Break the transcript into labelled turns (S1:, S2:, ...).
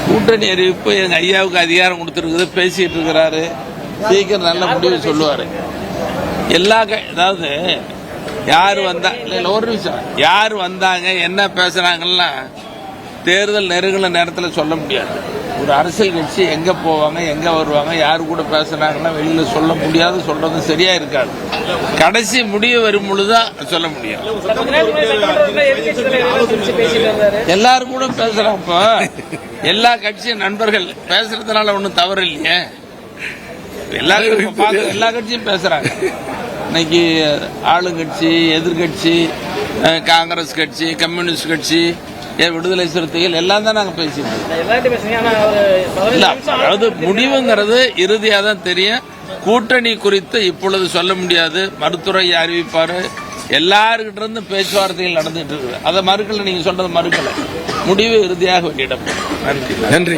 S1: கூட்டணி அறிவிப்பு எங்க ஐயாவுக்கு அதிகாரம் கொடுத்துருக்குது, பேசிட்டு இருக்கிறாரு. சீக்கிரம் நல்ல முடிவு சொல்லுவாரு. அதாவது யாரு வந்தா இல்ல ஒரு நிமிஷம், யாரு வந்தாங்க என்ன பேசுறாங்கன்னா தேர்தல் நெருங்கின நேரத்தில் சொல்ல முடியாது. ஒரு அரசியல் கட்சி எங்க போவாங்க எங்க வருவாங்க யாரு கூட பேசுறாங்கன்னா வெளியில சொல்ல முடியாது, சொல்றது சரியா இருக்காது. கடைசி முடிவு வரும் பொழுதுதான் சொல்ல முடியும். எல்லாரும் கூட பேசுறாங்க. இப்போ எல்லா கட்சியும் நண்பர்கள் பேசுறதுனால ஒன்றும் தவறு இல்லையே. எல்லா கட்சியும் பேசுறாங்க. இன்னைக்கு ஆளுங்கட்சி, எதிர்கட்சி, காங்கிரஸ் கட்சி, கம்யூனிஸ்ட் கட்சி, விடுதலை சிறுத்தைகள் எல்லாம் தான் நாங்க பேசிட்டோம். அதாவது முடிவுங்கிறது இறுதியா தான் தெரியும். கூட்டணி குறித்து இப்பொழுது சொல்ல முடியாது. மருத்துவரை அறிவிப்பாரு. எல்லாருக்கிட்ட இருந்து பேச்சுவார்த்தைகள் நடந்துட்டு இருக்கு. அதை மறுக்கல, நீங்க சொல்றது மறுக்கல. முடிவு இறுதியாக வெளியிடப்படும். நன்றி.